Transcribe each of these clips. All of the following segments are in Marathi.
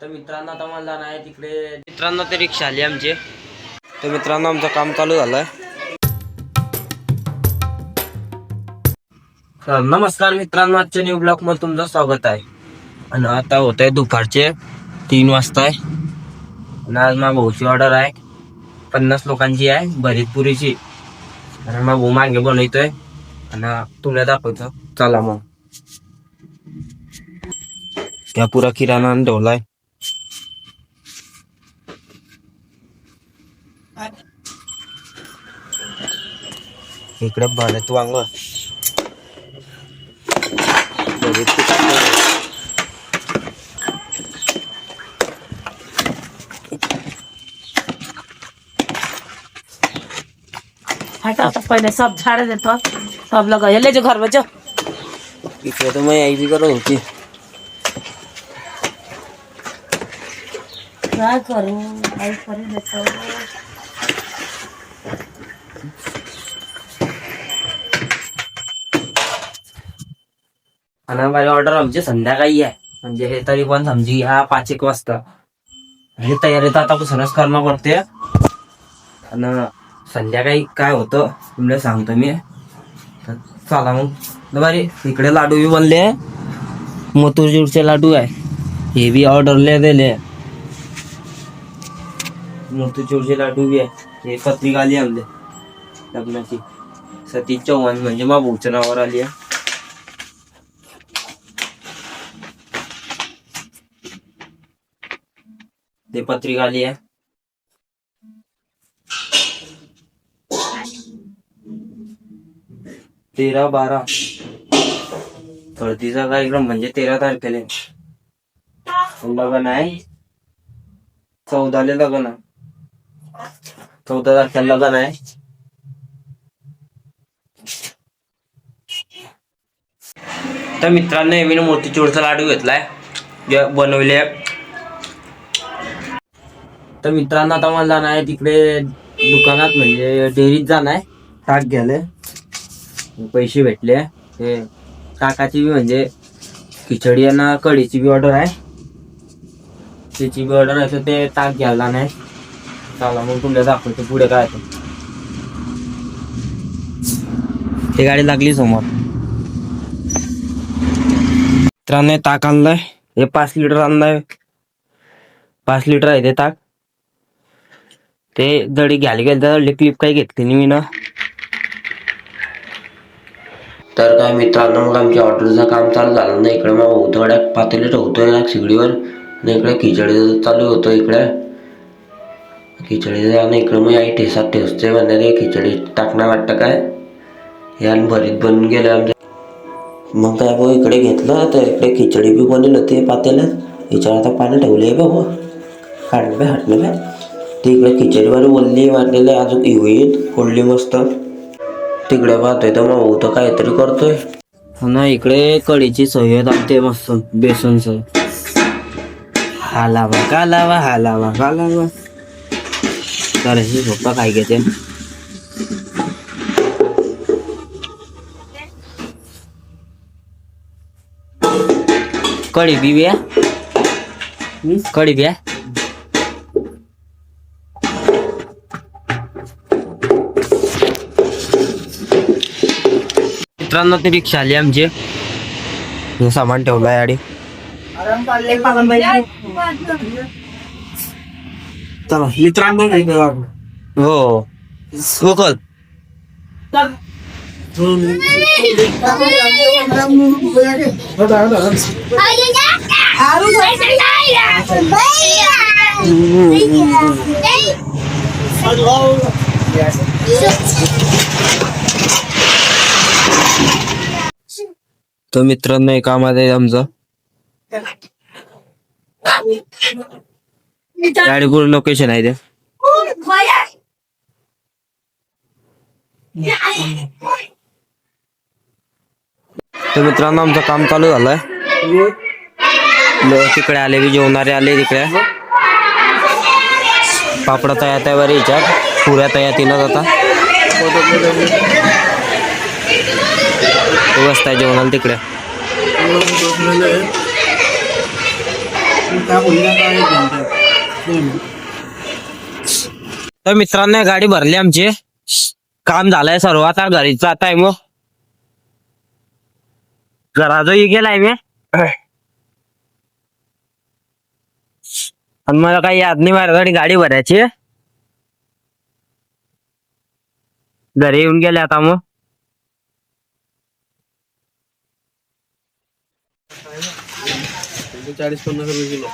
तर मित्रांनो आता मला नाही तिकडे मित्रांनो ते रिक्षा आली आमची. तर मित्रांनो आमचं काम चालू झालंय. नमस्कार मित्रांनो, आजच्या न्यू ब्लॉग मध्ये तुमचं स्वागत आहे. आणि आता होत आहे दुपारचे 3 वाजता आहे. आणि आज माझ्या भाऊची ऑर्डर आहे, 50 लोकांची आहे, भरीत पुरीची. आणि मग भाऊ मागे बनवतोय आणि तुला दाखवतो. चला मग या पुरा किराणा ठेवलाय. इकडे भरत वांग, हटा तो पहले सब झाड़ देता सब लगा ले जो घर में जो इकडे तर मैं आई भी करत होती. क्या करूं आई कर देता आणि माझी ऑर्डर आमची संध्याकाळी आहे. म्हणजे हे तरी पण समजी ह्या 5-1 वाजता. हे तयारी तर आतापासूनच करणं पडते. आणि संध्याकाळी काय होतं तुम्हाला सांगतो मी. तर चला मग बरे. इकडे लाडू बी बनले, मोतीचूरचे लाडू आहे. हे बी ऑर्डरले दिले मोतीचूरचे लाडू बी आहे. हे पत्रिका आली आमले लग्नाची. सतीश चव्हाण म्हणजे मा भाऊच्या नावावर आली आहे. ते पत्रिका आली आहे. तेरा 12 हळदीचा कार्यक्रम म्हणजे 13 तारखेला लग्न आहे. 14 लग्न आहे. 14 तारखेला लग्न आहे. तर मित्रांनो मी मोतीचूरचा लाडू घेतलाय, जे बनवले. तर मित्रांनो आता मला जाणार आहे तिकडे दुकानात, म्हणजे डेअरीत जाणार आहे ताक घ्यायला. पैसे भेटले. ते ताकाची बी म्हणजे खिचडी आणि कढीची बी ऑर्डर आहे. त्याची बी ऑर्डर आहे. तर ते ताक घ्यायला नाही. चला मग तुला दाखवतो पुढे काय ते. ते गाडी लागली समोर. मित्रांनो ताक आणलाय. हे 5 लिटर आणलाय. 5 लिटर आहे ते ताक. ते जडी घ्यायला गेलं तर क्लिप काही घेतली नाही मी ना. तर काय मित्रांनो मग आमच्या ऑर्डरचं काम चालू झालं ना. इकडे मग थोड्या पातेले ठेवतोय ना शिगडीवर. आणि इकडे खिचडी चालू होतं. इकडे खिचडी आणि इकडे मग आई ठेसात ठेवते म्हणजे ते खिचडी टाकणार वाटतं काय. हे आणि भरीत बनून गेलं आमच्या. मग काय बघ इकडे घेतलं तर इकडे खिचडी बी बनवली होती पातेल्यात. याच्यावर आता पाणी ठेवले आहे बाबा. काढलं बे हटलं बे. ते इकडे खिचडीवर वल्ली वाटलेले अजून होईल फोडली मस्त. तिकडे पाहतोय तर मग भाऊ तर काहीतरी करतोय ना. इकडे कढीची सोय टाकते मस्त बेसनचं. हालावा कालावा हालावा कालावा. तर हे पप्पा काय घेते. कढी बी बिया कढी बिया. मित्रांनो ती रिक्षा आली आमची. सामान ठेवलंय आडी. चला मित्रांनो हो गोकल. तो मित्रांनो एक कामात आमचं गाडी कुठं लोकेशन आहे ते. तर मित्रांनो आमचं काम चालू झालंय. तिकडे आले की जेवणारे आले. तिकडे पापडा तयार याच्यात पुऱ्या तयार तिनं आता बसताय जेवणाला तिकडे. तर मित्रांनो गाडी भरली आमची, काम झालंय सर्व, आता घरी जात आहे. मग घराजही गेलाय मी, आणि मला काही याद नाही माझ्याकडे गाडी भरायची. घरी येऊन गेले आता. मग 40-50 रुपये किलो.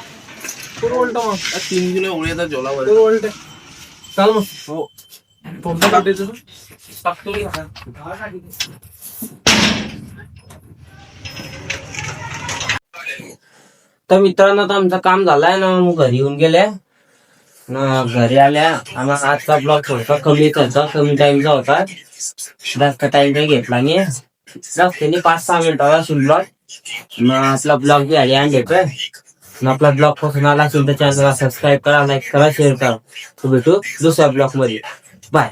पुरवलटा मग 3 किलो उळ्याचा झोला पुरवलटे. चाल मग. हो. कोणता काटायचं तू? टाकतो मी आता. तर मित्रांनो आता आमचं काम झालंय ना, मग घरी येऊन गेले ना. घरी आल्या आम्हाला आजचा ब्लॉग थोडासा कमी टाइमचा होता, जास्त टाइम काही घेतला नाही. जास्त 5-6 मिनिटाचा असेल ब्लॉग. आपला ब्लॉग बी आली आणि घेतोय. आपला ब्लॉग पासून आला असेल तर चॅनलला सबस्क्राईब करा, लाईक करा, शेअर करा. भेटू दुसऱ्या ब्लॉग मध्ये. बाय.